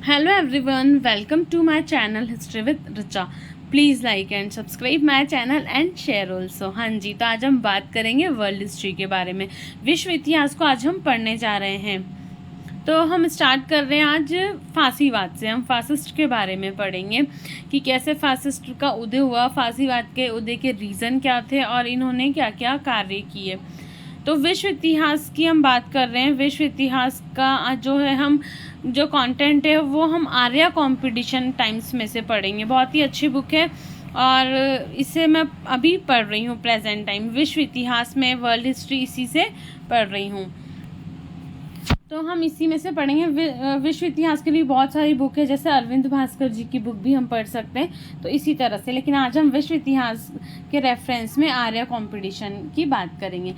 Hello everyone, welcome to my channel History with Richa. Please like and subscribe my channel and share also. हाँ जी, तो आज हम बात करेंगे वर्ल्ड हिस्ट्री के बारे में। विश्व इतिहास को आज हम पढ़ने जा रहे हैं। तो हम स्टार्ट कर रहे हैं आज फांसीवाद से। हम फासिस्ट के बारे में पढ़ेंगे कि कैसे फासिस्ट का उदय हुआ, फांसीवाद के उदय के रीज़न क्या थे और इन्होंने क्या क्या कार्य किए। तो विश्व इतिहास की हम बात कर रहे हैं। विश्व इतिहास का जो है हम जो कंटेंट है वो हम आर्या कंपटीशन टाइम्स में से पढ़ेंगे। बहुत ही अच्छी बुक है और इसे मैं अभी पढ़ रही हूँ प्रेजेंट टाइम। विश्व इतिहास में वर्ल्ड हिस्ट्री इसी से पढ़ रही हूँ, तो हम इसी में से पढ़ेंगे। विश्व इतिहास के लिए बहुत सारी बुक है, जैसे अरविंद भास्कर जी की बुक भी हम पढ़ सकते हैं, तो इसी तरह से। लेकिन आज हम विश्व इतिहास के रेफरेंस में आर्या कंपटीशन की बात करेंगे।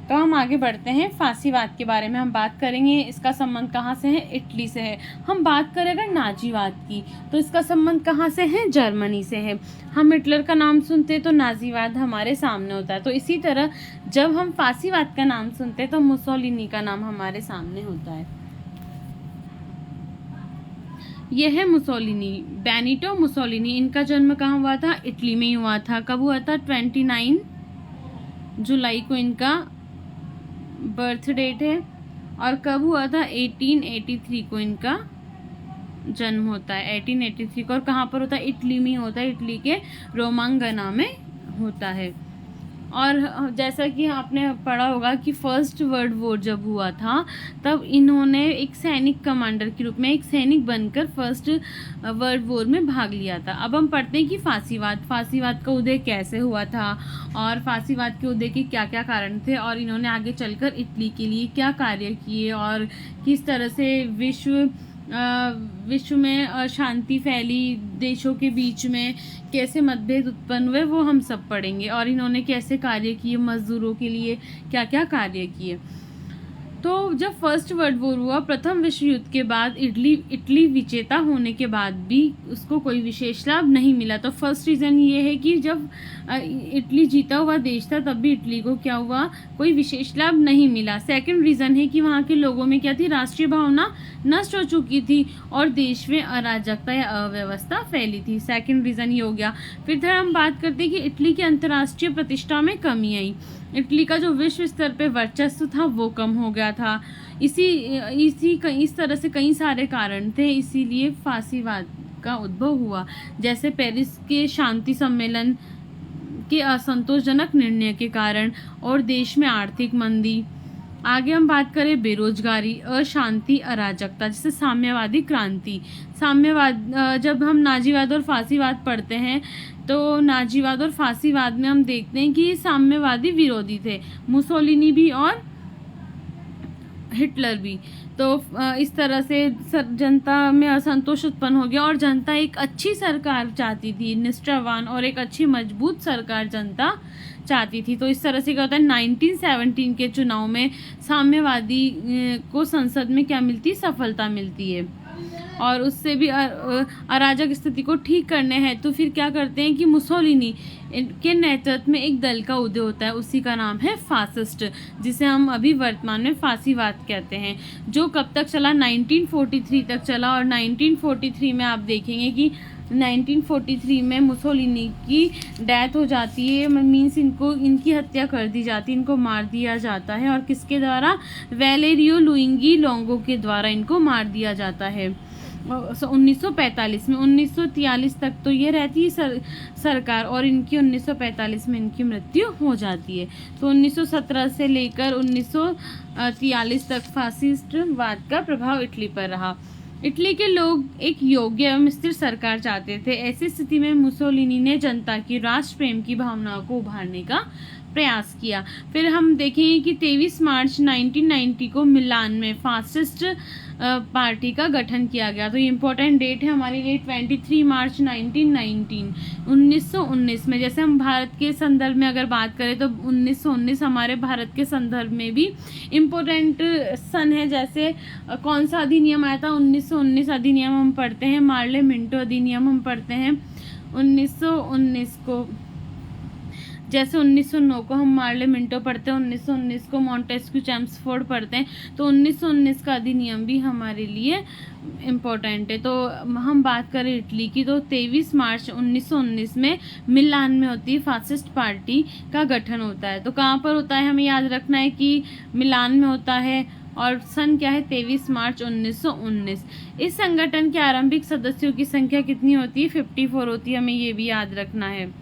तो हम आगे बढ़ते हैं। फांसीवाद के बारे में हम बात करेंगे। इसका संबंध कहाँ से है? इटली से है। हम बात करें अगर नाजीवाद की, तो इसका संबंध कहाँ से है? जर्मनी से है। हम हिटलर का नाम सुनते हैं तो नाजीवाद हमारे सामने होता है, तो इसी तरह जब हम फांसीवाद का नाम सुनते हैं तो मुसोलिनी का नाम हमारे सामने होता है। यह है मुसोलिनी, बेनिटो मुसोलिनी। इनका जन्म कहाँ हुआ था? इटली में ही हुआ था। कब हुआ था? 29 जुलाई को इनका बर्थ डेट है। और कब हुआ था? 1883 को इनका जन्म होता है। 1883 को। और कहाँ पर होता है? इटली में होता है। इटली के रोमांगना में होता है। और जैसा कि आपने पढ़ा होगा कि फर्स्ट वर्ल्ड वॉर जब हुआ था तब इन्होंने एक सैनिक कमांडर के रूप में, एक सैनिक बनकर फर्स्ट वर्ल्ड वॉर में भाग लिया था। अब हम पढ़ते हैं कि फांसीवाद का उदय कैसे हुआ था और फांसीवाद के उदय के क्या क्या कारण थे और इन्होंने आगे चलकर इटली के लिए क्या कार्य किए और किस तरह से विश्व में अशांति फैली, देशों के बीच में कैसे मतभेद उत्पन्न हुए, वो हम सब पढ़ेंगे। और इन्होंने कैसे कार्य किए, मजदूरों के लिए क्या क्या कार्य किए। तो जब फर्स्ट वर्ल्ड वॉर हुआ, प्रथम विश्व युद्ध के बाद इटली विजेता होने के बाद भी उसको कोई विशेष लाभ नहीं मिला। तो फर्स्ट रीज़न ये है कि जब इटली जीता हुआ देश था तब भी इटली को क्या हुआ? कोई विशेष लाभ नहीं मिला। सेकंड रीज़न है कि वहाँ के लोगों में क्या थी? राष्ट्रीय भावना नष्ट हो चुकी थी और देश में अराजकता या अव्यवस्था फैली थी। सेकंड रीज़न ये हो गया। फिर थर्ड हम बात करते हैं कि इटली की अंतर्राष्ट्रीय प्रतिष्ठा में कमी आई। इटली का जो विश्व स्तर पे वर्चस्व था वो कम हो गया था। इस तरह से कई सारे कारण थे, इसीलिए फांसीवाद का उद्भव हुआ। जैसे पेरिस के शांति सम्मेलन के असंतोषजनक निर्णय के कारण और देश में आर्थिक मंदी। आगे हम बात करें बेरोजगारी, अशांति, अराजकता, जैसे साम्यवादी क्रांति। जब हम नाजीवाद और फांसीवाद पढ़ते हैं तो नाजीवाद और फांसीवाद में हम देखते हैं कि साम्यवादी विरोधी थे, मुसोलिनी भी और हिटलर भी। तो इस तरह से जनता में असंतोष उत्पन्न हो गया और जनता एक अच्छी सरकार चाहती थी, निष्ठावान और एक अच्छी मजबूत सरकार जनता चाहती थी। तो इस तरह से क्या होता है? 1917 के चुनाव में साम्यवादी को संसद में क्या मिलती? सफलता मिलती है। और उससे भी अराजक स्थिति को ठीक करने हैं तो फिर क्या करते हैं कि मुसोलिनी के नेतृत्व में एक दल का उदय होता है, उसी का नाम है फासिस्ट, जिसे हम अभी वर्तमान में फांसीवाद कहते हैं, जो कब तक चला? 1943 तक चला। और 1943 में आप देखेंगे कि 1943 में मुसोलिनी की डेथ हो जाती है, मीन्स इनकी हत्या कर दी जाती है, इनको मार दिया जाता है। और किसके द्वारा? वेलेरियो लुइंगी लोंगो के द्वारा इनको मार दिया जाता है 1945 में। 1943 तक तो ये रहती है सरकार और इनकी 1945 में इनकी मृत्यु हो जाती है। तो 1917 से लेकर 1943 तक फासिस्टवाद का प्रभाव इटली पर रहा। इटली के लोग एक योग्य एवं स्थिर सरकार चाहते थे। ऐसी स्थिति में मुसोलिनी ने जनता की राष्ट्र प्रेम की भावनाओं को उभारने का प्रयास किया। फिर हम देखेंगे कि 23 मार्च 1990 को मिलान में फासिस्ट पार्टी का गठन किया गया। तो ये इम्पोर्टेंट डेट है हमारे लिए, 23 मार्च 1919 में। जैसे हम भारत के संदर्भ में अगर बात करें तो 1919 हमारे भारत के संदर्भ में भी इम्पोर्टेंट सन है। जैसे कौन सा अधिनियम आया था? 1919 अधिनियम हम पढ़ते हैं। मार्ले मिंटो अधिनियम हम पढ़ते हैं 1919 को। जैसे 1909 को हम मार्ले मिंटो पढ़ते हैं, 1919 को मॉन्टेस्क्यू चैम्सफोर्ड पढ़ते हैं, तो 1919 का अधिनियम भी हमारे लिए इम्पोर्टेंट है। तो हम बात करें इटली की, तो 23 मार्च 1919 में मिलान में होती है फासिस्ट पार्टी का गठन होता है। तो कहाँ पर होता है, हमें याद रखना है कि मिलान में होता है, और सन क्या है, 23 मार्च 1919। इस संगठन के आरंभिक सदस्यों की संख्या कितनी होती है, 54 होती है, हमें ये भी याद रखना है।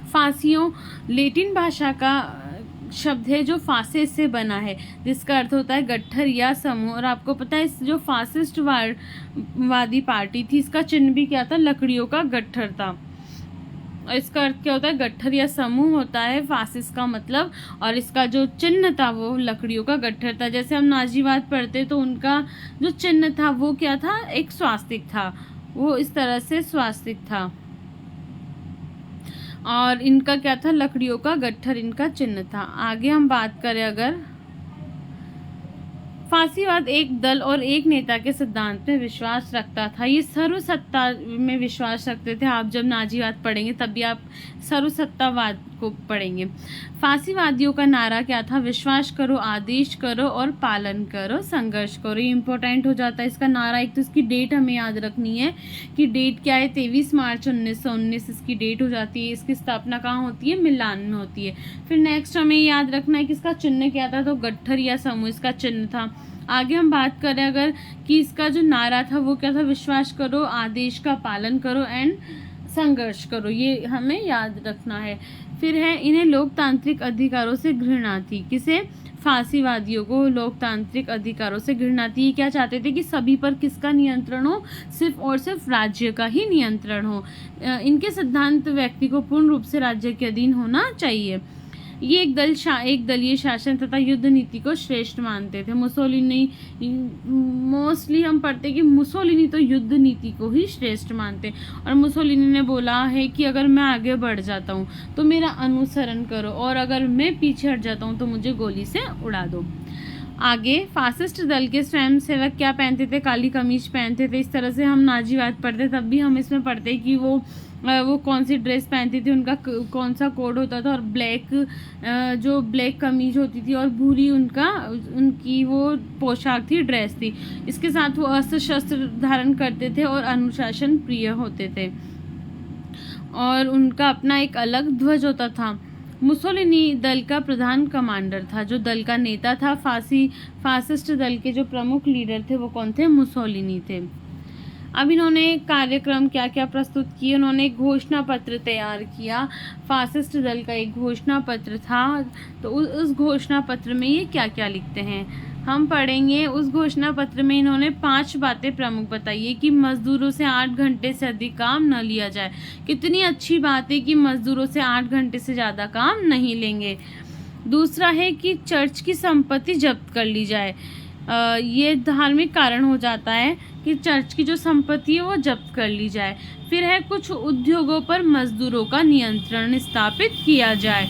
फासियों लेटिन भाषा का शब्द है जो फासिस से बना है, जिसका अर्थ होता है गट्ठर या समूह। और आपको पता है इस जो फासिस्ट वादी पार्टी थी, इसका चिन्ह भी क्या था, लकड़ियों का गट्ठर था। और इसका अर्थ क्या होता है, गट्ठर या समूह होता है फासिस्ट का मतलब, और इसका जो चिन्ह था वो लकड़ियों का गट्ठर था। जैसे हम नाजीवाद पढ़ते तो उनका जो चिन्ह था वो क्या था, एक स्वास्तिक था, वो इस तरह से स्वास्तिक था, और इनका क्या था, लकड़ियों का गट्ठर इनका चिन्ह था। आगे हम बात करें, अगर फासीवाद एक दल और एक नेता के सिद्धांत में विश्वास रखता था। ये सर्वसत्ता में विश्वास रखते थे। आप जब नाजीवाद पढ़ेंगे तब भी आप सर्वसत्तावाद को पढ़ेंगे। फासीवादियों का नारा क्या था, विश्वास करो, आदेश करो और पालन करो, संघर्ष करो। ये इंपॉर्टेंट हो जाता है इसका नारा। एक तो इसकी डेट हमें याद रखनी है कि डेट क्या है, 23 मार्च 1919 इसकी डेट हो जाती है। इसकी स्थापना कहाँ होती है, मिलान में होती है। फिर नेक्स्ट हमें याद रखना है कि इसका चिन्ह क्या था, तो गट्ठर या समूह इसका चिन्ह था। आगे हम बात करें अगर कि इसका जो नारा था वो क्या था, विश्वास करो, आदेश का पालन करो एंड संघर्ष करो। ये हमें याद रखना है। फिर है, इन्हें लोकतांत्रिक अधिकारों से घृणा थी। किसे, फासीवादियों को लोकतांत्रिक अधिकारों से घृणा थी। ये क्या चाहते थे कि सभी पर किसका नियंत्रण हो, सिर्फ और सिर्फ राज्य का ही नियंत्रण हो। इनके सिद्धांत व्यक्ति को पूर्ण रूप से राज्य के अधीन होना चाहिए। ये एक दलीय शासन तथा युद्ध नीति को श्रेष्ठ मानते थे। मुसोलिनी, मोस्टली हम पढ़ते हैं कि मुसोलिनी तो युद्ध नीति को ही श्रेष्ठ मानते, और मुसोलिनी ने बोला है कि अगर मैं आगे बढ़ जाता हूँ तो मेरा अनुसरण करो, और अगर मैं पीछे हट जाता हूँ तो मुझे गोली से उड़ा दो। आगे, फासिस्ट दल के स्वयंसेवक क्या पहनते थे, काली कमीज पहनते थे। इस तरह से हम नाजीवाद पढ़ते तब भी हम इसमें पढ़ते कि वो कौन सी ड्रेस पहनती थी, उनका कौन सा कोड होता था, और ब्लैक कमीज होती थी, और भूरी उनकी वो पोशाक थी, ड्रेस थी। इसके साथ वो अस्त्र शस्त्र धारण करते थे और अनुशासन प्रिय होते थे, और उनका अपना एक अलग ध्वज होता था। मुसोलिनी दल का प्रधान कमांडर था, जो दल का नेता था। फासिस्ट दल के जो प्रमुख लीडर थे वो कौन थे, मुसोलिनी थे। अब इन्होंने कार्यक्रम क्या क्या प्रस्तुत किए, उन्होंने एक घोषणा पत्र तैयार किया। फासिस्ट दल का एक घोषणा पत्र था, तो उस घोषणा पत्र में ये क्या क्या लिखते हैं हम पढ़ेंगे। उस घोषणा पत्र में इन्होंने 5 बातें प्रमुख बताई है कि मजदूरों से 8 घंटे से अधिक काम न लिया जाए। कितनी अच्छी बात है कि मजदूरों से 8 घंटे से ज़्यादा काम नहीं लेंगे। दूसरा है कि चर्च की संपत्ति जब्त कर ली जाए। ये धार्मिक कारण हो जाता है कि चर्च की जो संपत्ति है वो जब्त कर ली जाए। फिर है, कुछ उद्योगों पर मजदूरों का नियंत्रण स्थापित किया जाए।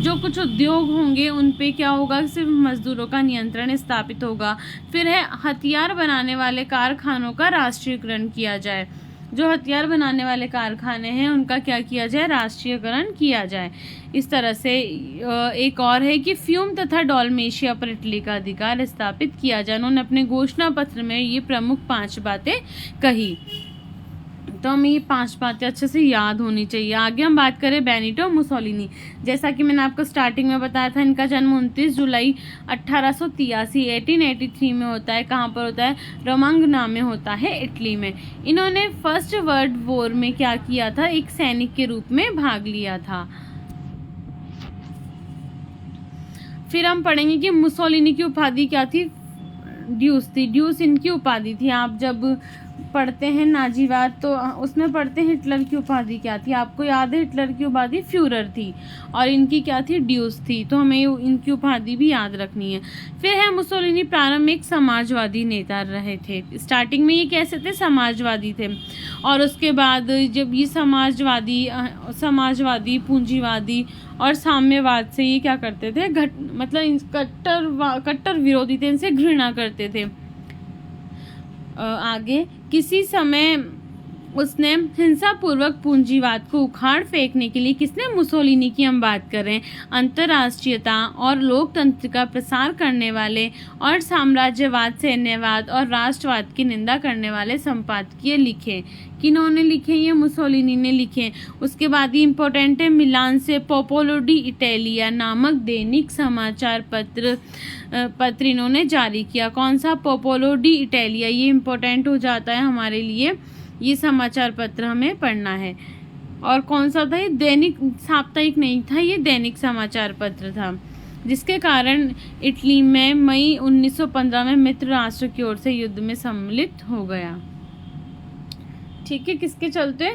जो कुछ उद्योग होंगे उन पे क्या होगा, सिर्फ मजदूरों का नियंत्रण स्थापित होगा। फिर है, हथियार बनाने वाले कारखानों का राष्ट्रीयकरण किया जाए। जो हथियार बनाने वाले कारखाने हैं उनका क्या किया जाए, राष्ट्रीयकरण किया जाए। इस तरह से एक और है कि फ्यूम तथा डॉल्मेशिया पर इटली का अधिकार स्थापित किया जाए। उन्होंने अपने घोषणा पत्र में ये प्रमुख 5 बातें कही। तो हमें ये 5 बातें अच्छे से याद होनी चाहिए। आगे हम बात करें बेनिटो मुसोलिनी। जैसा कि मैंने आपको स्टार्टिंग में बताया था, इनका जन्म 29 जुलाई 1883 में होता है। कहाँ पर होता है, रोमांगना में होता है, इटली में। इन्होंने फर्स्ट वर्ल्ड वॉर में क्या किया था, एक सैनिक के रूप में भाग लिया था। फिर हम पढ़ेंगे कि मुसोलिनी की उपाधि क्या थी, ड्यूस थी। ड्यूस इनकी उपाधि थी। आप जब पढ़ते हैं नाजीवाद तो उसमें पढ़ते हैं हिटलर की उपाधि क्या थी। आपको याद है हिटलर की उपाधि फ्यूरर थी, और इनकी क्या थी, ड्यूस थी। तो हमें इनकी उपाधि भी याद रखनी है। फिर है, मुसोलिनी प्रारंभ में एक समाजवादी नेता रहे थे। स्टार्टिंग में ये कैसे थे, समाजवादी थे, और उसके बाद जब ये समाजवादी पूंजीवादी और साम्यवाद से ये क्या करते थे, मतलब कट्टर विरोधी थे, इनसे घृणा करते थे। आगे, किसी समय उसने हिंसापूर्वक पूंजीवाद को उखाड़ फेंकने के लिए किसने, मुसोलिनी की हम बात कर रहे हैं, अंतर्राष्ट्रीयता और लोकतंत्र का प्रसार करने वाले और साम्राज्यवाद, सैन्यवाद और राष्ट्रवाद की निंदा करने वाले संपादकीय लिखे। किन्होंने लिखे? ये मुसोलिनी ने लिखे। उसके बाद ही इम्पोर्टेंट है, मिलान से पोपोलो डी इटालिया नामक दैनिक समाचार पत्र इन्होंने जारी किया। कौन सा? पोपोलो डी इटालिया। ये इम्पोर्टेंट हो जाता है हमारे लिए, ये समाचार पत्र हमें पढ़ना है। और कौन सा था ये? दैनिक, साप्ताहिक नहीं था, ये दैनिक समाचार पत्र था, जिसके कारण इटली में मई 1915 में मित्र राष्ट्र की ओर से युद्ध में सम्मिलित हो गया। ठीक है, किसके चलते?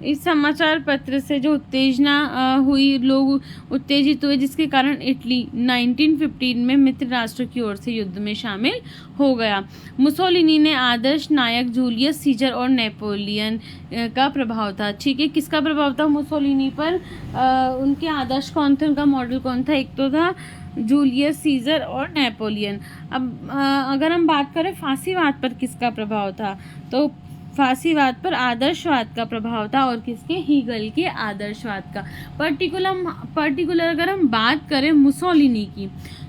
इस समाचार पत्र से जो उत्तेजना हुई, लोग उत्तेजित हुए, जिसके कारण इटली 1915 में मित्र राष्ट्र की ओर से युद्ध में शामिल हो गया। मुसोलिनी ने आदर्श नायक जूलियस सीजर और नेपोलियन का प्रभाव था। ठीक है, किसका प्रभाव था मुसोलिनी पर? उनके आदर्श कौन थे, उनका मॉडल कौन था? एक तो था जूलियस सीजर और नेपोलियन। अब अगर हम बात करें फांसीवाद पर किसका प्रभाव था, तो फांसीवाद पर आदर्शवाद का प्रभाव था, और किसके? हीगल के आदर्शवाद का। पर्टिकुलर अगर हम बात करें मुसोलिनी की,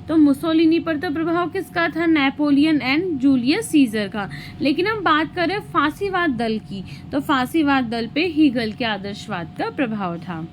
तो मुसोलिनी पर तो प्रभाव किसका था? नेपोलियन एंड जूलियस सीजर का। लेकिन हम बात करें फांसीवाद दल की, तो फांसीवाद दल पे हीगल के आदर्शवाद का प्रभाव था।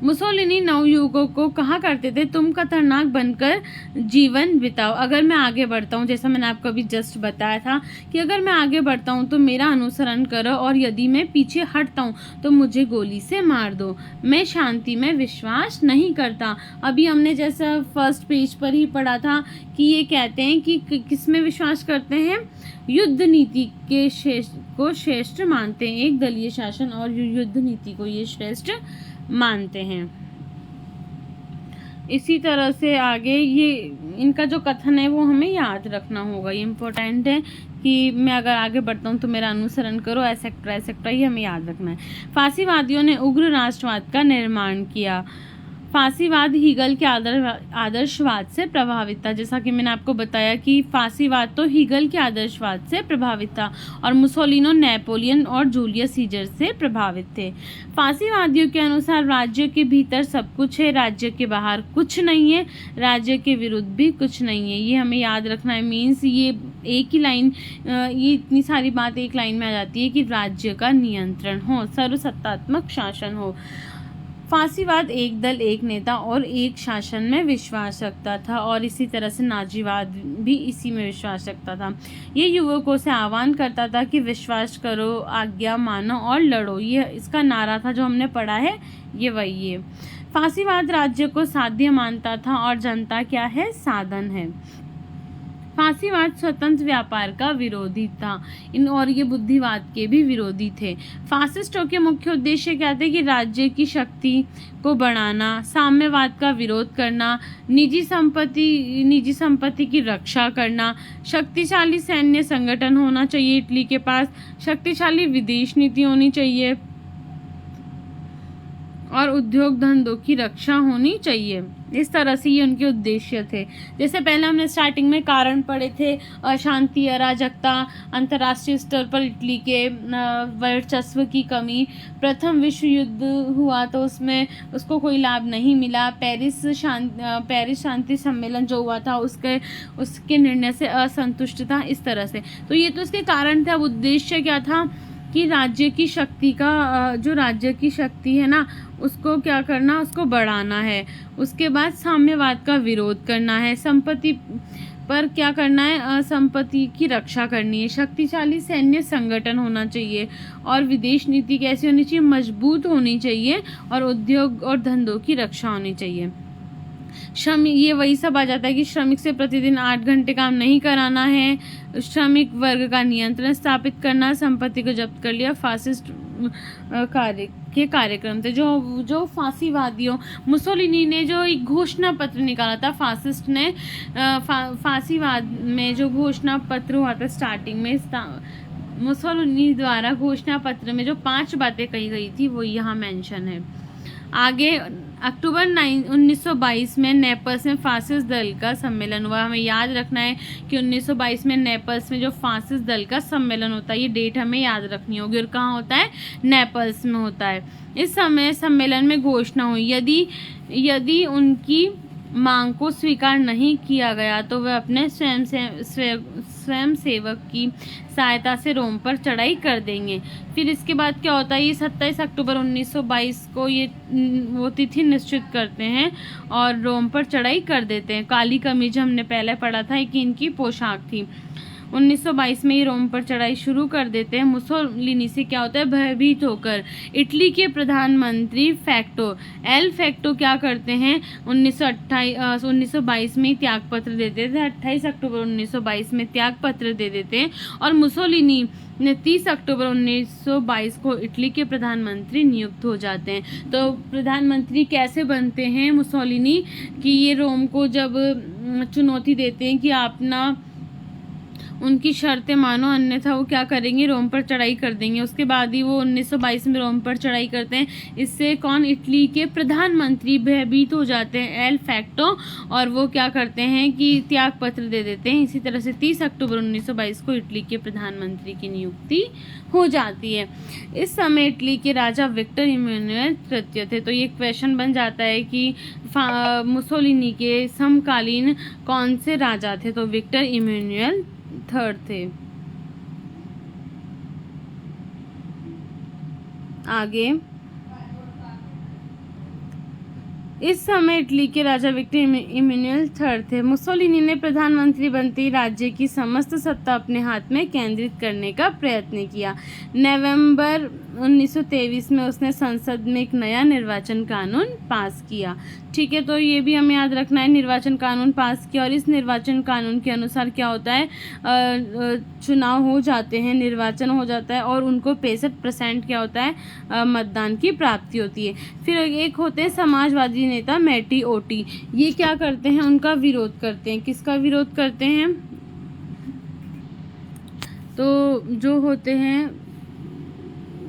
मुसोलिनी नवयुवकों को कहा करते थे, तुम खतरनाक बनकर जीवन बिताओ। अगर मैं आगे बढ़ता हूँ, जैसा मैंने आपको अभी जस्ट बताया था कि अगर मैं आगे बढ़ता हूँ तो मेरा अनुसरण करो, और यदि मैं पीछे हटता हूँ तो मुझे गोली से मार दो। मैं शांति में विश्वास नहीं करता। अभी हमने जैसा फर्स्ट पेज पर ही पढ़ा था कि ये कहते हैं कि किस में विश्वास करते हैं? युद्ध नीति के को श्रेष्ठ मानते हैं। एक दलीय शासन और युद्ध नीति को ये श्रेष्ठ मानते हैं। इसी तरह से आगे ये इनका जो कथन है वो हमें याद रखना होगा। ये इम्पोर्टेंट है कि मैं अगर आगे बढ़ता हूँ तो मेरा अनुसरण करो, ऐसा ही हमें याद रखना है। फांसीवादियों ने उग्र राष्ट्रवाद का निर्माण किया। फांसीवाद हीगल के आदर्शवाद से प्रभावित था। जैसा कि मैंने आपको बताया कि फांसीवाद तो हीगल के आदर्शवाद से प्रभावित था, और मुसोलिनो नेपोलियन और जूलियस सीजर से प्रभावित थे। फांसीवादियों के अनुसार राज्य के भीतर सब कुछ है, राज्य के बाहर कुछ नहीं है, राज्य के विरुद्ध भी कुछ नहीं है। ये हमें याद रखना है। मीन्स ये एक ही लाइन, ये इतनी सारी बात एक लाइन में आ जाती है कि राज्य का नियंत्रण हो, सर्वसत्तात्मक शासन हो। फांसीवाद एक दल, एक नेता और एक शासन में विश्वास रखता था, और इसी तरह से नाजीवाद भी इसी में विश्वास रखता था। ये युवकों से आह्वान करता था कि विश्वास करो, आज्ञा मानो और लड़ो। ये इसका नारा था जो हमने पढ़ा है, ये वही है। फांसीवाद राज्य को साध्य मानता था और जनता क्या है? साधन है। फांसीवाद स्वतंत्र व्यापार का विरोधी था, और ये बुद्धिवाद के भी विरोधी थे। फासिस्टों के मुख्य उद्देश्य क्या थे? कि राज्य की शक्ति को बढ़ाना, साम्यवाद का विरोध करना, निजी संपत्ति की रक्षा करना, शक्तिशाली सैन्य संगठन होना चाहिए इटली के पास, शक्तिशाली विदेश नीति होनी चाहिए, और उद्योग धंधों की रक्षा होनी चाहिए। इस तरह से ये उनके उद्देश्य थे। जैसे पहले हमने स्टार्टिंग में कारण पढ़े थे, अशांति, अराजकता, अंतर्राष्ट्रीय स्तर पर इटली के वर्चस्व की कमी, प्रथम विश्व युद्ध हुआ तो उसमें उसको कोई लाभ नहीं मिला, पेरिस शांति सम्मेलन जो हुआ था उसके निर्णय से असंतुष्ट था। इस तरह से तो ये तो इसके कारण थे। अब उद्देश्य क्या था? कि राज्य की शक्ति का, जो राज्य की शक्ति है ना, उसको क्या करना? उसको बढ़ाना है। उसके बाद साम्यवाद का विरोध करना है, संपत्ति पर क्या करना है? संपत्ति की रक्षा करनी है, शक्तिशाली सैन्य संगठन होना चाहिए, और विदेश नीति कैसी होनी चाहिए? मजबूत होनी चाहिए, और उद्योग और धंधों की रक्षा होनी चाहिए। श्रमिक, ये वही सब आ जाता है कि श्रमिक से प्रतिदिन 8 घंटे काम नहीं कराना है, श्रमिक वर्ग का नियंत्रण स्थापित करना, संपत्ति को जब्त कर लिया। फासिस्ट कार्यक्रम थे जो फांसीवादियों, मुसोलिनी ने जो एक घोषणा पत्र निकाला था, फासिस्ट ने फांसीवाद में जो घोषणा पत्र हुआ था स्टार्टिंग में, मुसोलिनी द्वारा घोषणा पत्र में जो 5 बातें कही गई थी वो यहाँ मेंशन है। आगे अक्टूबर 1922 में नेपल्स में फासिस्ट दल का सम्मेलन हुआ। हमें याद रखना है कि 1922 में नेपल्स में जो फासिस्ट दल का सम्मेलन होता है, ये डेट हमें याद रखनी होगी। और कहाँ होता है? नेपल्स में होता है। इस समय सम्मेलन में घोषणा हुई यदि उनकी मांग को स्वीकार नहीं किया गया तो वह अपने स्वयंसेवक की सहायता से रोम पर चढ़ाई कर देंगे। फिर इसके बाद क्या होता है? ये 27 अक्टूबर 1922 को वो तिथि निश्चित करते हैं और रोम पर चढ़ाई कर देते हैं। काली कमीज हमने पहले पढ़ा था कि इनकी पोशाक थी। 1922 में ही रोम पर चढ़ाई शुरू कर देते हैं। मुसोलिनी से क्या होता है? भयभीत होकर इटली के प्रधानमंत्री एल फैक्टो क्या करते हैं? 1922 में त्याग पत्र देते थे। 28 अक्टूबर 1922 में त्याग पत्र दे देते हैं और मुसोलिनी ने 30 अक्टूबर 1922 को इटली के प्रधानमंत्री नियुक्त हो जाते हैं। तो प्रधानमंत्री कैसे बनते हैं मुसोलिनी? कि ये रोम को जब चुनौती देते हैं कि आप ना उनकी शर्तें मानो, अन्यथा वो क्या करेंगे? रोम पर चढ़ाई कर देंगे। उसके बाद ही वो 1922 में रोम पर चढ़ाई करते हैं। इससे कौन? इटली के प्रधानमंत्री भयभीत हो जाते हैं, एल फैक्टो, और वो क्या करते हैं कि त्याग पत्र दे देते हैं। इसी तरह से 30 अक्टूबर 1922 को इटली के प्रधानमंत्री की नियुक्ति हो जाती है। इस समय इटली के राजा विक्टर इमैनुएल तृतीय थे। तो ये क्वेश्चन बन जाता है कि मुसोलिनी के समकालीन कौन से राजा थे? तो विक्टर इमैनुएल थर्ड थे। आगे, इस समय इटली के राजा विक्टर इमैनुएल थर्ड थे। मुसोलिनी ने प्रधानमंत्री बनते ही राज्य की समस्त सत्ता अपने हाथ में केंद्रित करने का प्रयत्न किया। नवंबर 1923 में उसने संसद में एक नया निर्वाचन कानून पास किया। ठीक है, तो ये भी हमें याद रखना है, निर्वाचन कानून पास किया। और इस निर्वाचन कानून के अनुसार क्या होता है? चुनाव हो जाते हैं, निर्वाचन हो जाता है और उनको 65% क्या होता है? मतदान की प्राप्ति होती है। फिर एक होते हैं समाजवादी नेता मैटीओटी। ये क्या करते हैं? उनका विरोध करते हैं। किसका विरोध करते हैं? तो जो होते हैं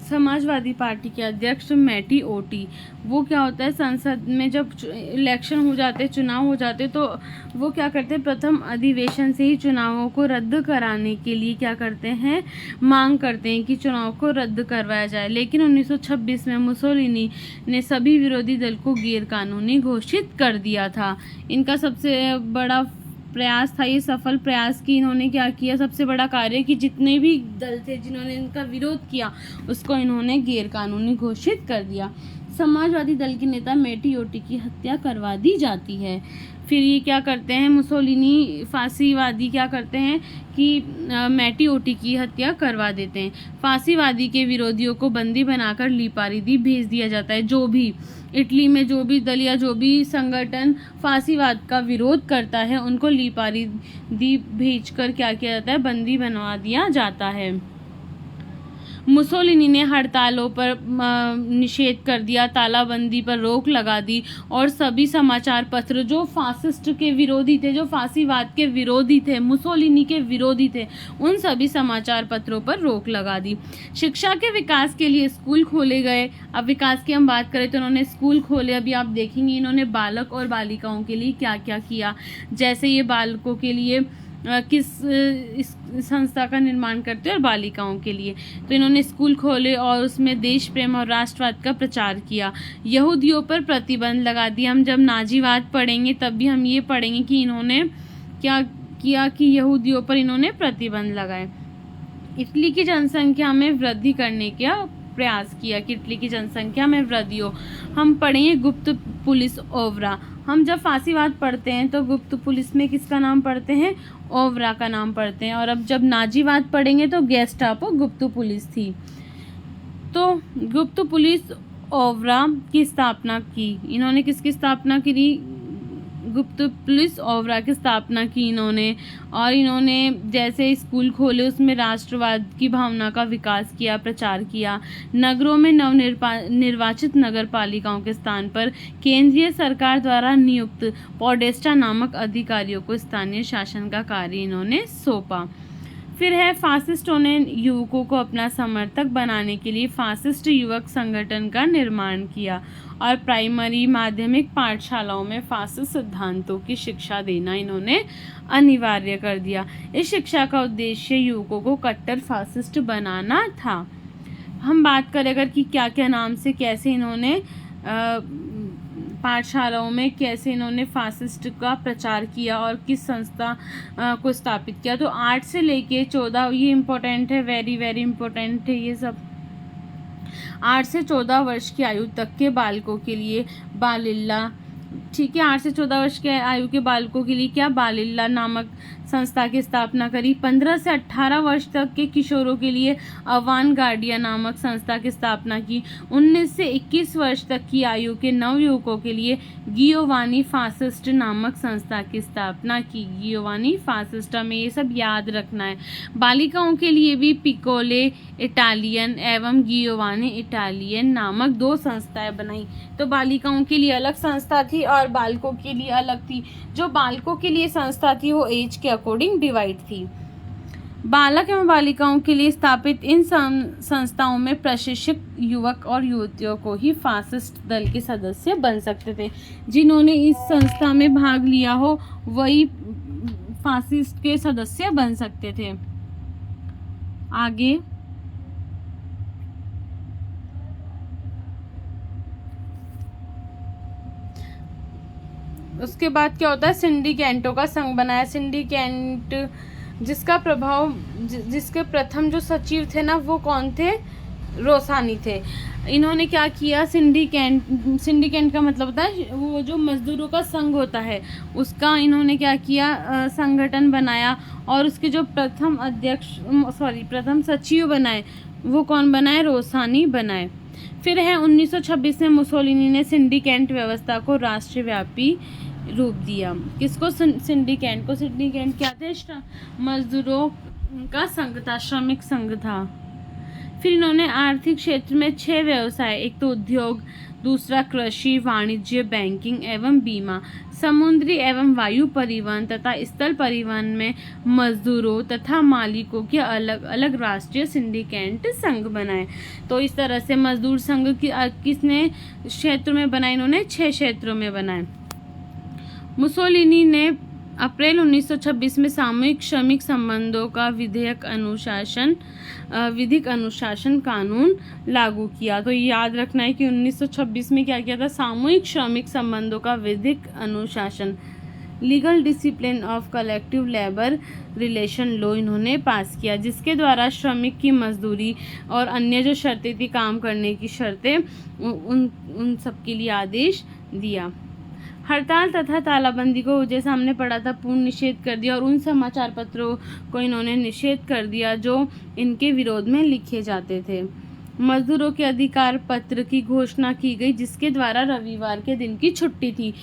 समाजवादी पार्टी के अध्यक्ष मैटीओटी, वो क्या होता है? संसद में जब इलेक्शन हो जाते, चुनाव हो जाते, तो वो क्या करते हैं? प्रथम अधिवेशन से ही चुनावों को रद्द कराने के लिए क्या करते हैं? मांग करते हैं कि चुनाव को रद्द करवाया जाए। लेकिन 1926 में मुसोलिनी ने सभी विरोधी दल को गैर कानूनी घोषित कर दिया था। इनका सबसे बड़ा प्रयास था, ये सफल प्रयास की इन्होंने क्या किया? सबसे बड़ा कार्य कि जितने भी दल थे जिन्होंने इनका विरोध किया, उसको इन्होंने गैर कानूनी घोषित कर दिया। समाजवादी दल के नेता मैटीओटी की हत्या करवा दी जाती है। फिर ये क्या करते हैं? मुसोलिनी फांसीवादी क्या करते हैं कि मैटीओटी की हत्या करवा देते हैं। फांसीवादी के विरोधियों को बंदी बनाकर लिपारीदी भेज दिया जाता है। जो भी इटली में जो भी दल या जो भी संगठन फांसीवाद का विरोध करता है, उनको लिपारीदी भेजकर क्या किया जाता है? बंदी बनवा दिया जाता है। मुसोलिनी ने हड़तालों पर निषेध कर दिया, तालाबंदी पर रोक लगा दी और सभी समाचार पत्र जो फासिस्ट के विरोधी थे, जो फांसीवाद के विरोधी थे, मुसोलिनी के विरोधी थे, उन सभी समाचार पत्रों पर रोक लगा दी। शिक्षा के विकास के लिए स्कूल खोले गए। अब विकास की हम बात करें तो इन्होंने स्कूल खोले। अभी आप देखेंगे इन्होंने बालक और बालिकाओं के लिए क्या क्या किया। जैसे ये बालकों के लिए किस संस्था का निर्माण करते हैं और बालिकाओं के लिए तो इन्होंने स्कूल खोले और उसमें देश प्रेम और राष्ट्रवाद का प्रचार किया। यहूदियों पर प्रतिबंध लगा दिया। हम जब नाजीवाद पढ़ेंगे तब भी हम ये पढ़ेंगे कि इन्होंने क्या किया कि यहूदियों पर इन्होंने प्रतिबंध लगाए। इटली की जनसंख्या में वृद्धि करने का प्रयास किया कि इटली की जनसंख्या में वृद्धि हो। हम पढ़ेंगे गुप्त पुलिस ओवरा। हम जब फांसीवाद पढ़ते हैं तो गुप्त पुलिस में किसका नाम पढ़ते हैं? ओवरा का नाम पढ़ते हैं। और अब जब नाजीवाद पढ़ेंगे तो गेस्टापो गुप्त पुलिस थी। तो गुप्त पुलिस ओवरा की स्थापना की इन्होंने। किसकी स्थापना की? गुप्त पुलिस ओवरा की स्थापना की इन्होंने। और इन्होंने जैसे स्कूल खोले उसमें राष्ट्रवाद की भावना का विकास किया, प्रचार किया। नगरों में निर्वाचित नगर पालिकाओं के स्थान पर केंद्रीय सरकार द्वारा नियुक्त पोडेस्टा नामक अधिकारियों को स्थानीय शासन का कार्य इन्होंने सौंपा। फिर है फासिस्टों ने युवकों को अपना समर्थक बनाने के लिए फासिस्ट युवक संगठन का निर्माण किया और प्राइमरी माध्यमिक पाठशालाओं में फासिस्ट सिद्धांतों की शिक्षा देना इन्होंने अनिवार्य कर दिया। इस शिक्षा का उद्देश्य युवकों को कट्टर फासिस्ट बनाना था। हम बात करें अगर कि क्या क्या नाम से कैसे इन्होंने पाठशालाओं में कैसे इन्होंने फासिस्ट का प्रचार किया और किस संस्था को स्थापित किया, तो 8 से लेके 14, ये इम्पोर्टेंट है, वेरी वेरी इम्पोर्टेंट है ये सब। 8 से 14 वर्ष की आयु तक के बालकों के लिए बालिल्ला, ठीक है, 8 से 14 वर्ष के आयु के बालकों के लिए क्या बालिल्ला नामक संस्था की स्थापना करी। 15 से 18 वर्ष तक के किशोरों के लिए अवान गार्डिया नामक संस्था की स्थापना की। 19 से 21 वर्ष तक की आयु के नवयुवकों के लिए गियोवानी फासिस्ट नामक संस्था की स्थापना की। गियोवानी फासिस्ट, में ये सब याद रखना है। बालिकाओं के लिए भी पिकोले इटालियन एवं गियोवानी इटालियन नामक 2 संस्थाएं बनाई। तो बालिकाओं के लिए अलग संस्था थी और बालकों के लिए अलग थी। जो बालकों के लिए संस्था थी वो एज के अकॉर्डिंग डिवाइड थी। बालक एवं बालिकाओं के लिए स्थापित इन संस्थाओं में प्रशिक्षित युवक और युवतियों को ही फासिस्ट दल के सदस्य बन सकते थे। जिन्होंने इस संस्था में भाग लिया हो वही फासिस्ट के सदस्य बन सकते थे। आगे उसके बाद क्या होता है, सिंडिकेटों का संघ बनाया। सिंडिकेट जिसका प्रभाव, जिसके प्रथम जो सचिव थे ना वो कौन थे, रोसानी थे। इन्होंने क्या किया, सिंडिकेट का मतलब होता है वो जो मजदूरों का संघ होता है उसका इन्होंने क्या किया, संगठन बनाया और उसके जो प्रथम सचिव बनाए वो कौन बनाए, रोसानी बनाए। फिर है 1926 में मुसोलिनी ने सिंडिकेट व्यवस्था को राष्ट्रव्यापी रूप दिया। किसको, सिंडिकेट को। सिंडिकेट क्या थे, मजदूरों का संघ था, श्रमिक संघ था। फिर इन्होंने आर्थिक क्षेत्र में 6 व्यवसाय, एक तो उद्योग, दूसरा कृषि, वाणिज्य, बैंकिंग एवं बीमा, समुद्री एवं वायु परिवहन तथा स्थल परिवहन में मजदूरों तथा मालिकों के अलग अलग राष्ट्रीय सिंडिकेट संघ बनाए। तो इस तरह से मजदूर संघ किसने क्षेत्र में बनाए, इन्होंने 6 क्षेत्रों में बनाए। मुसोलिनी ने अप्रैल 1926 में सामूहिक श्रमिक संबंधों का विधिक अनुशासन कानून लागू किया। तो याद रखना है कि 1926 में क्या किया था, सामूहिक श्रमिक संबंधों का विधिक अनुशासन, legal discipline of collective labour relation law इन्होंने पास किया, जिसके द्वारा श्रमिक की मजदूरी और अन्य जो शर्तें थी काम करने की शर्तें उन सब के लिए आदेश दिया। हड़ताल तथा तालाबंदी को जैसे हमने पढ़ा था पूर्ण निषेध कर दिया और उन समाचार पत्रों को इन्होंने निषेध कर दिया जो इनके विरोध में लिखे जाते थे। मजदूरों के अधिकार पत्र की घोषणा की गई, जिसके द्वारा रविवार के दिन की छुट्टी थी।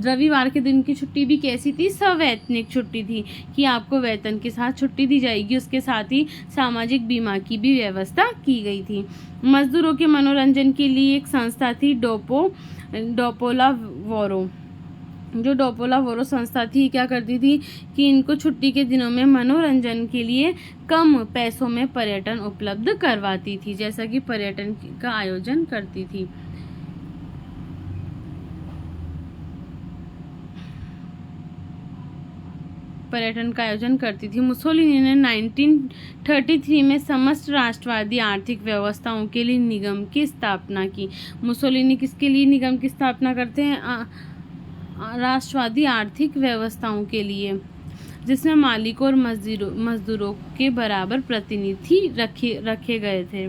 रविवार के दिन की छुट्टी भी कैसी थी, सवैतनिक छुट्टी थी कि आपको वेतन के साथ छुट्टी दी जाएगी। उसके साथ ही सामाजिक बीमा की भी व्यवस्था की गई थी। मजदूरों के मनोरंजन के लिए एक संस्था थी डोपोला वोरो। जो डोपोला वोरो संस्था थी क्या करती थी कि इनको छुट्टी के दिनों में मनोरंजन के लिए कम पैसों में पर्यटन उपलब्ध करवाती थी, जैसा कि पर्यटन का आयोजन करती थी। मुसोलिनी ने 1933 में समस्त राष्ट्रवादी आर्थिक व्यवस्थाओं के लिए निगम की स्थापना की। मुसोलिनी किसके लिए निगम की स्थापना करते हैं, राष्ट्रवादी आर्थिक व्यवस्थाओं के लिए, जिसमें मालिकों और मजदूरों के बराबर प्रतिनिधि रखे गए थे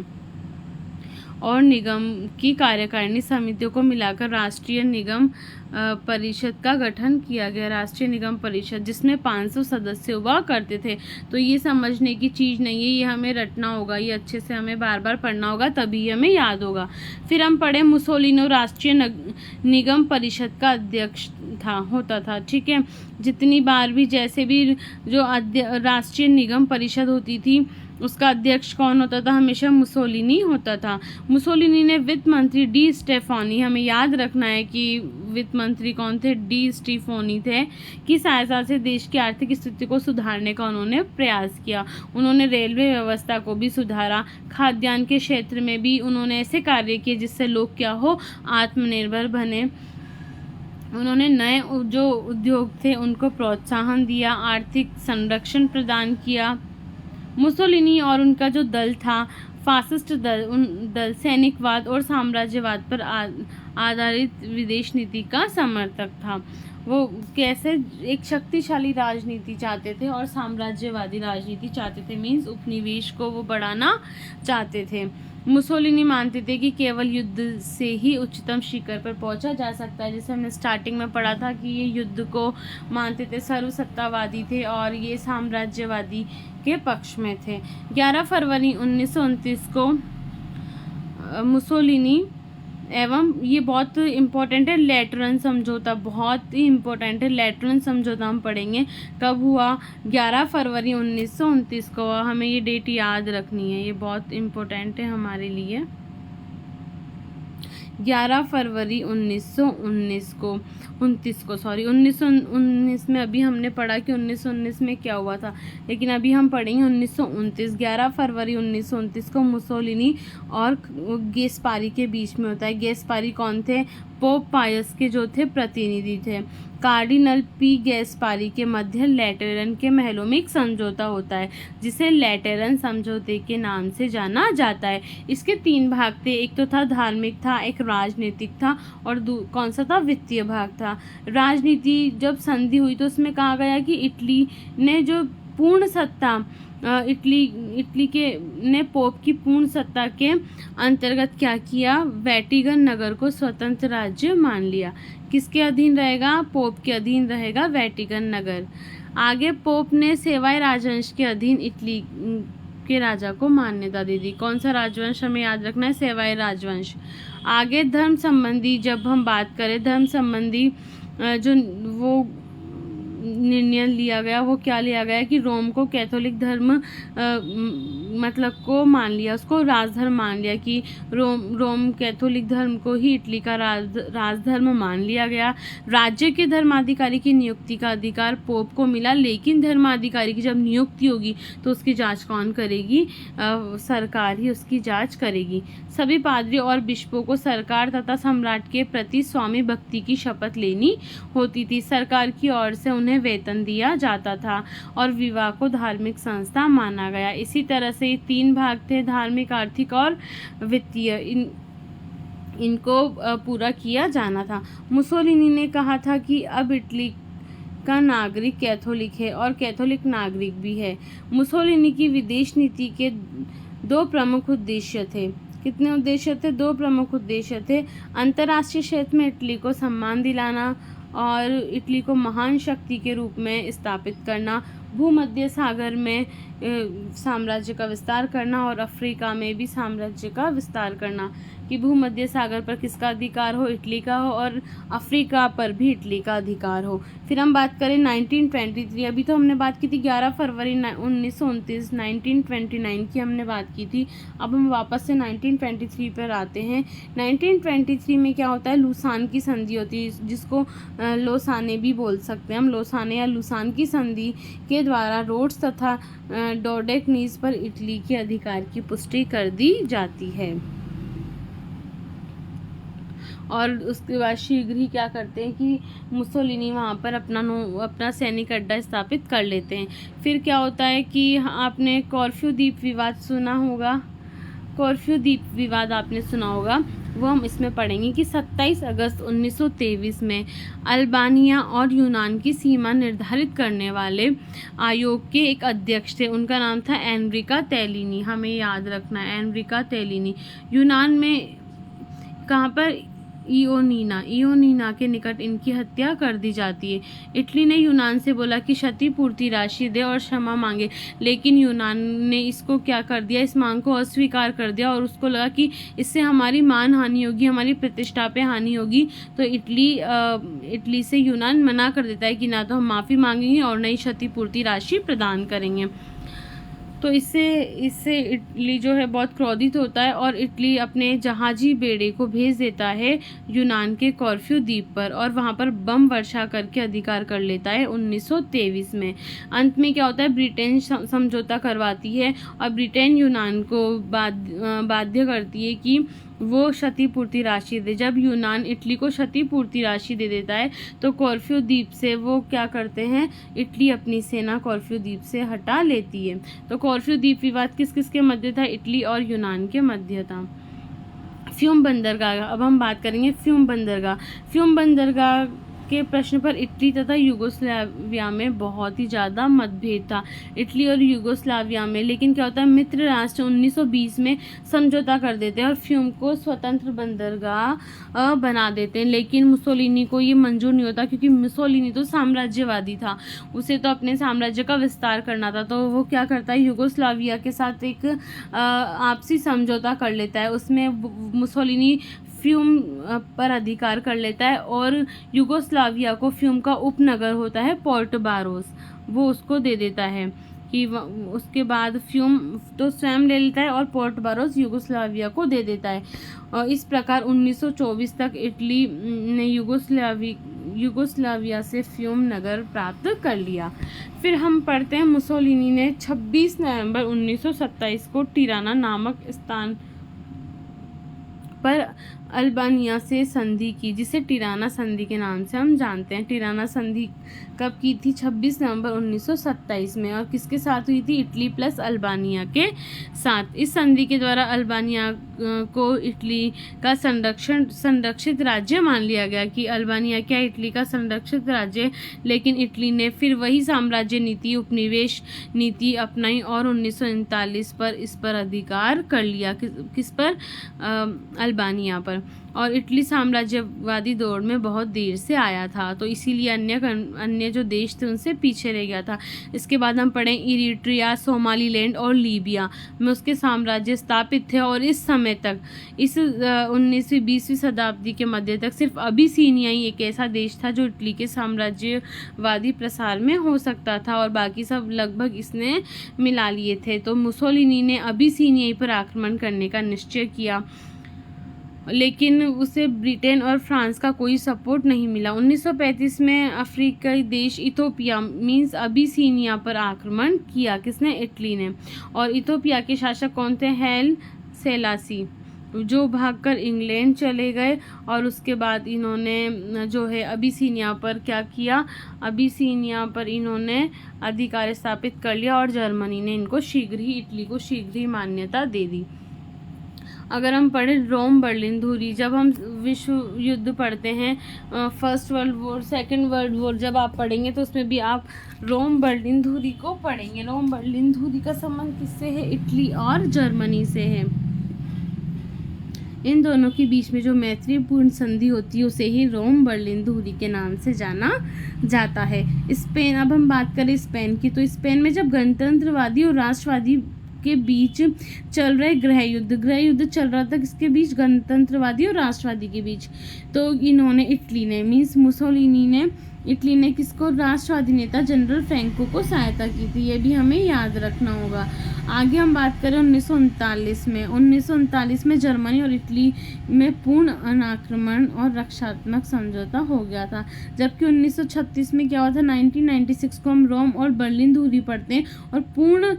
और निगम की कार्यकारिणी समितियों को मिलाकर राष्ट्रीय निगम परिषद का गठन किया गया। राष्ट्रीय निगम परिषद जिसमें 500 सदस्य हुआ करते थे। तो ये समझने की चीज़ नहीं है, ये हमें रटना होगा, ये अच्छे से हमें बार बार पढ़ना होगा तभी हमें याद होगा। फिर हम पढ़े मुसोलिनी राष्ट्रीय निगम परिषद का अध्यक्ष होता था, ठीक है। जितनी बार भी जैसे भी जो राष्ट्रीय निगम परिषद होती थी उसका अध्यक्ष कौन होता था? हमेशा मुसोलिनी होता था। मुसोलिनी ने वित्त मंत्री डी स्टेफानी, हमें याद रखना है कि वित्त मंत्री कौन थे? डी स्टेफानी थे, की सहायता से देश की आर्थिक स्थिति को सुधारने का उन्होंने प्रयास किया। उन्होंने रेलवे व्यवस्था को भी सुधारा, खाद्यान्न के क्षेत्र में भी उन्होंने ऐसे कार्य किए जिससे लोग क्या हो, आत्मनिर्भर बने। उन्होंने नए जो उद्योग थे उनको प्रोत्साहन दिया, आर्थिक संरक्षण प्रदान किया। मुसोलिनी और उनका जो दल था, फासिस्ट दल सैनिकवाद और साम्राज्यवाद पर आधारित विदेश नीति का समर्थक था। वो कैसे एक शक्तिशाली राजनीति चाहते थे और साम्राज्यवादी राजनीति चाहते थे, मीन्स उपनिवेश को वो बढ़ाना चाहते थे। मुसोलिनी मानते थे कि केवल युद्ध से ही उच्चतम शिखर पर पहुंचा जा सकता है। जैसे हमने स्टार्टिंग में पढ़ा था कि ये युद्ध को मानते थे, सर्वसत्तावादी थे और ये साम्राज्यवादी के पक्ष में थे। 11 फरवरी 1929 को मुसोलिनी एवं ये बहुत इम्पोर्टेंट है, लेटरन समझौता, बहुत ही इम्पोर्टेंट है। लेटरन समझौता हम पढ़ेंगे कब हुआ? 11 फरवरी 1929 को। हमें ये डेट याद रखनी है, ये बहुत इम्पोर्टेंट है हमारे लिए। 11 फरवरी 1919 को 1919 में अभी हमने पढ़ा कि 1919 में क्या हुआ था, लेकिन अभी हम पढ़ेंगे 1929। 11 फरवरी 1929 को मुसोलिनी और गेस्पारी के बीच में होता है। गेस्पारी कौन थे? पोप पायस के जो थे प्रतिनिधि थे। कार्डिनल पी गेस्पारी के मध्य लेटेरन के महलों में एक समझौता होता है जिसे लेटेरन समझौते के नाम से जाना जाता है। इसके 3 भाग थे, एक तो था धार्मिक था, एक राजनीतिक था और कौन सा था? वित्तीय भाग था। राजनीति जब संधि हुई तो उसमें कहा गया कि इटली ने जो पूर्ण सत्ता इटली के ने पोप की पूर्ण सत्ता के अंतर्गत क्या किया? वेटिकन नगर को स्वतंत्र राज्य मान लिया। किसके अधीन रहेगा? पोप के अधीन रहेगा वेटिकन नगर। आगे पोप ने सेवाई राजवंश के अधीन इटली के राजा को मान्यता दे दी। कौन सा राजवंश हमें याद रखना है? सेवाई राजवंश। आगे धर्म संबंधी जब हम बात करें, धर्म संबंधी जो वो निर्णय लिया गया, वो क्या लिया गया कि रोम को कैथोलिक धर्म मतलब को मान लिया, उसको राजधर्म मान लिया कि रोम कैथोलिक धर्म को ही इटली का राजधर्म मान लिया गया। राज्य के धर्माधिकारी की नियुक्ति का अधिकार पोप को मिला, लेकिन धर्माधिकारी की जब नियुक्ति होगी तो उसकी जांच कौन करेगी? सरकार ही उसकी जांच करेगी। सभी पादरी और बिशपों को सरकार तथा सम्राट के प्रति स्वामी भक्ति की शपथ लेनी होती थी। सरकार की ओर से उन्हें वेतन दिया जाता था और विवाह को धार्मिक संस्था माना गया। इसी तरह से 3 भाग थे, धार्मिक, आर्थिक और वित्तीय। इनको पूरा किया जाना था। मुसोलिनी ने कहा था कि अब इटली का नागरिक कैथोलिक है और कैथोलिक नागरिक भी है। मुसोलिनी की विदेश नीति के 2 प्रमुख उद्देश्य थे। कितने उद्देश्य थे? 2 प्रमुख उद्देश्य थे। अंतर्राष्ट्रीय क्षेत्र में इटली को सम्मान दिलाना और इटली को महान शक्ति के रूप में स्थापित करना, भूमध्य सागर में साम्राज्य का विस्तार करना और अफ्रीका में भी साम्राज्य का विस्तार करना, कि भूमध्य सागर पर किसका अधिकार हो? इटली का हो, और अफ्रीका पर भी इटली का अधिकार हो। फिर हम बात करें 1923, अभी तो हमने बात की थी 11 फरवरी 1929, 1929 की हमने बात की थी। अब हम वापस से 1923 पर आते हैं। 1923 में क्या होता है? लूसान की संधि होती है, जिसको लोसाने भी बोल सकते हैं हम। लोसाने या लूसान की संधि के द्वारा रोड्स तथा डोडेकनीज पर इटली के अधिकार की पुष्टि कर दी जाती है। और उसके बाद शीघ्र ही क्या करते हैं कि मुसोलिनी वहाँ पर अपना सैनिक अड्डा स्थापित कर लेते हैं। फिर क्या होता है कि आपने कॉर्फू द्वीप विवाद सुना होगा, कॉर्फू द्वीप विवाद आपने सुना होगा, वो हम इसमें पढ़ेंगे कि 27 अगस्त 1923 में अल्बानिया और यूनान की सीमा निर्धारित करने वाले आयोग के एक अध्यक्ष थे। उनका नाम था एनरिका तेलिनी, हमें याद रखना है, एनरिका तेलिनी। यूनान में कहाँ पर? इयोनिना के निकट इनकी हत्या कर दी जाती है। इटली ने यूनान से बोला कि क्षतिपूर्ति राशि दे और क्षमा मांगे, लेकिन यूनान ने इसको क्या कर दिया? इस मांग को अस्वीकार कर दिया और उसको लगा कि इससे हमारी मान हानि होगी, हमारी प्रतिष्ठा पे हानि होगी। तो इटली से यूनान मना कर देता है कि ना तो हम माफ़ी मांगेंगे और न ही क्षतिपूर्ति राशि प्रदान करेंगे। तो इससे इटली जो है बहुत क्रोधित होता है और इटली अपने जहाजी बेड़े को भेज देता है यूनान के कॉर्फ्यू द्वीप पर और वहाँ पर बम वर्षा करके अधिकार कर लेता है 1923 में। अंत में क्या होता है, ब्रिटेन समझौता करवाती है और ब्रिटेन यूनान को बाध्य करती है कि वो क्षतिपूर्ति राशि दे। जब यूनान इटली को क्षतिपूर्ति राशि दे देता है तो कॉर्फ्यू द्वीप से वो क्या करते हैं, इटली अपनी सेना कॉर्फ्यू द्वीप से हटा लेती है। तो कॉर्फ्यू द्वीप विवाद किस किस के मध्य था, इटली और यूनान के मध्य था। फ्यूम बंदरगाह, अब हम बात करेंगे फ्यूम बंदरगाह। फ्यूम बंदरगाह के प्रश्न पर इटली तथा यूगोस्लाविया में बहुत ही ज़्यादा मतभेद था, इटली और यूगोस्लाविया में। लेकिन क्या होता है, मित्र राष्ट्र 1920 में समझौता कर देते हैं और फ्यूम को स्वतंत्र बंदरगाह बना देते हैं। लेकिन मुसोलिनी को ये मंजूर नहीं होता, क्योंकि मुसोलिनी तो साम्राज्यवादी था, उसे तो अपने साम्राज्य का विस्तार करना था। तो वो क्या करता है, यूगोस्लाविया के साथ एक आपसी समझौता कर लेता है। उसमें मुसोलिनी फ्यूम पर अधिकार कर लेता है और यूगोस्लाविया को फ्यूम का उपनगर होता है पोर्ट बारोस, वो उसको दे देता है कि उसके बाद फ्यूम तो स्वयं ले लेता है और पोर्ट बारोस यूगोस्लाविया को दे देता है। और इस प्रकार 1924 तक इटली ने यूगोस्लाविया से फ्यूम नगर प्राप्त कर लिया। फिर हम पढ़ते हैं, मुसोलिनी ने 26 नवंबर 1927 को टिराना नामक स्थान पर अल्बानिया से संधि की, जिसे टिराना संधि के नाम से हम जानते हैं। टिराना संधि कब की थी, 26 नवंबर 1927 में, और किसके साथ हुई थी, इटली प्लस अल्बानिया के साथ। इस संधि के द्वारा अल्बानिया को इटली का संरक्षित राज्य मान लिया गया कि अल्बानिया क्या इटली का संरक्षित राज्य। लेकिन इटली ने फिर वही साम्राज्य नीति, उपनिवेश नीति अपनाई और 1939 पर इस पर अधिकार कर लिया। किस पर, अल्बानिया पर। और इटली साम्राज्यवादी दौड़ में बहुत देर से आया था, तो इसीलिए अन्य जो देश थे उनसे पीछे रह गया था। इसके बाद हम पढ़ें, इरिट्रिया, सोमालीलैंड और लीबिया में उसके साम्राज्य स्थापित थे और इस समय तक, इस 19वीं 20वीं शताब्दी के मध्य तक सिर्फ अबिसिनिया ही एक ऐसा देश था जो इटली के साम्राज्यवादी प्रसार में हो सकता था, और बाकी सब लगभग इसने मिला लिए थे। तो मुसोलिनी ने अबिसिनिया पर आक्रमण करने का निश्चय किया, लेकिन उसे ब्रिटेन और फ्रांस का कोई सपोर्ट नहीं मिला। 1935 में अफ्रीकी देश इथोपिया मींस अबिसिनिया पर आक्रमण किया। किसने, इटली ने। और इथोपिया के शासक कौन थे, हैल सेलासी, जो भागकर इंग्लैंड चले गए। और उसके बाद इन्होंने जो है अबिसिनिया पर क्या किया, अबिसिनिया पर इन्होंने अधिकार स्थापित कर लिया और जर्मनी ने इनको इटली को शीघ्र ही मान्यता दे दी। अगर हम पढ़ें रोम बर्लिन धुरी, जब हम विश्व युद्ध पढ़ते हैं, first world war, second world war जब आप पढ़ेंगे तो उसमें भी आप रोम बर्लिन धुरी को पढ़ेंगे। रोम बर्लिन धुरी का संबंध किससे है, इटली और जर्मनी से है। इन दोनों के बीच में जो मैत्रीपूर्ण संधि होती है उसे ही रोम बर्लिन धुरी के नाम से जाना जाता है। स्पेन, अब हम बात करें स्पेन की, तो स्पेन में जब गणतंत्रवादी और राष्ट्रवादी के बीच चल रहे गृह युद्ध चल रहा था, किसके बीच, गणतंत्रवादी और राष्ट्रवादी के बीच। तो इन्होंने इटली ने मीन्स मुसोलिनी ने, इटली ने किसको, राष्ट्रवादी नेता जनरल फ्रैंको को सहायता की थी। ये भी हमें याद रखना होगा। आगे हम बात करें 1939 में। 1939 में जर्मनी और इटली में पूर्ण अनाक्रमण और रक्षात्मक समझौता हो गया था। जबकि 1936 में क्या हुआ था, 1996 को हम रोम और बर्लिन धुरी पढ़ते हैं, और पूर्ण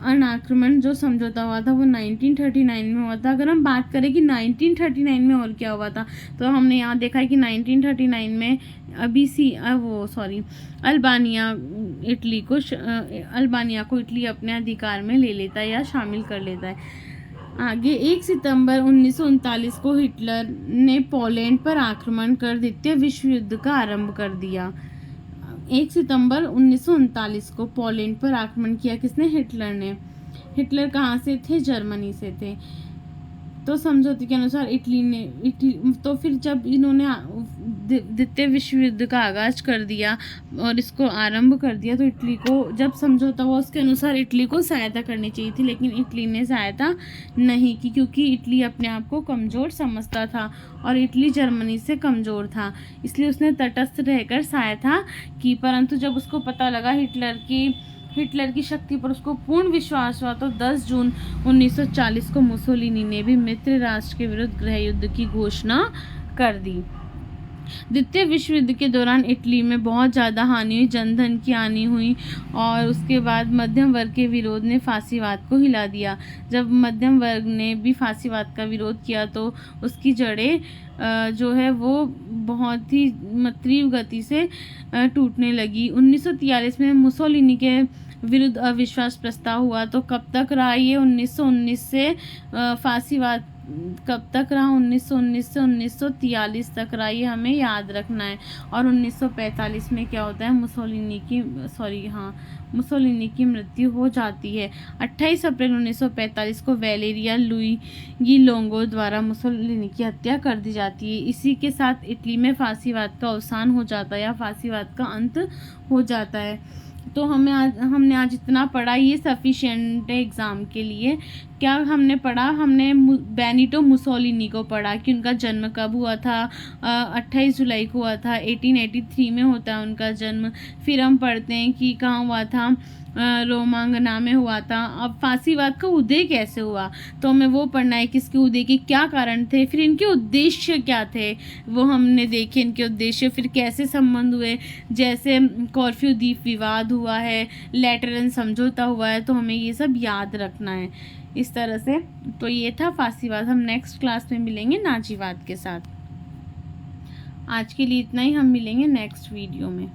अनाक्रमण जो समझौता हुआ था वो 1939 में हुआ था। अगर हम बात करें कि 1939 में और क्या हुआ था, तो हमने यहाँ देखा है कि 1939 में अल्बानिया को इटली अपने अधिकार में ले लेता है या शामिल कर लेता है। आगे 1 सितंबर 1939 को हिटलर ने पोलैंड पर आक्रमण कर द्वितीय विश्व युद्ध का आरंभ कर दिया। 1 सितंबर 1939 को पोलैंड पर आक्रमण किया, किसने, हिटलर ने। हिटलर कहाँ से थे, जर्मनी से थे। तो समझौते के अनुसार तो फिर जब इन्होंने द्वितीय विश्व युद्ध का आगाज कर दिया और इसको आरंभ कर दिया, तो इटली को जब समझौता हुआ उसके अनुसार इटली को सहायता करनी चाहिए थी, लेकिन इटली ने सहायता नहीं की, क्योंकि इटली अपने आप को कमज़ोर समझता था और इटली जर्मनी से कमज़ोर था, इसलिए उसने तटस्थ रहकर सहायता की। परंतु जब उसको पता लगा हिटलर की हिटलर की शक्ति पर उसको पूर्ण विश्वास हुआ तो 10 जून 1940 को मुसोलिनी ने भी मित्र राष्ट्र के विरुद्ध गृह युद्ध की घोषणा कर दी। द्वितीय विश्व युद्ध के दौरान इटली में बहुत ज़्यादा हानि हुई, जनधन की हानि हुई और उसके बाद मध्यम वर्ग के विरोध ने फांसीवाद को हिला दिया। जब मध्यम वर्ग ने भी फांसीवाद का विरोध किया तो उसकी जड़ें जो है वो बहुत ही तीव्र गति से टूटने लगी। 1943 में मुसोलिनी के विरुद्ध अविश्वास प्रस्ताव हुआ तो कब तक रहा ये 1919 से फांसीवाद कब तक रहा 1919 से 1943 तक रहा, ये हमें याद रखना है। और 1945 में क्या होता है, मुसोलिनी की मृत्यु हो जाती है। 28 अप्रैल 1945 को वेलेरिया लुइगी लोंगो द्वारा मुसोलिनी की हत्या कर दी जाती है। इसी के साथ इटली में फांसीवाद का अवसान हो जाता है या फांसीवाद का अंत हो जाता है। तो हमने आज इतना पढ़ा, ये सफिशिएंट है एग्ज़ाम के लिए। क्या हमने पढ़ा, हमने बेनिटो मुसोलिनी को पढ़ा कि उनका जन्म कब हुआ था, 28 जुलाई को हुआ था, 1883 में होता है उनका जन्म। फिर हम पढ़ते हैं कि कहाँ हुआ था, रोमांगना में हुआ था। अब फांसीवाद का उदय कैसे हुआ, तो हमें वो पढ़ना है कि इसके उदय के क्या कारण थे, फिर इनके उद्देश्य क्या थे वो हमने देखे, इनके उद्देश्य, फिर कैसे संबंध हुए, जैसे कॉर्फ्यू द्वीप विवाद हुआ है, लेटरन समझौता हुआ है, तो हमें ये सब याद रखना है इस तरह से। तो ये था फांसीवाद। हम नेक्स्ट क्लास में मिलेंगे नाजीवाद के साथ। आज के लिए इतना ही, हम मिलेंगे नेक्स्ट वीडियो में।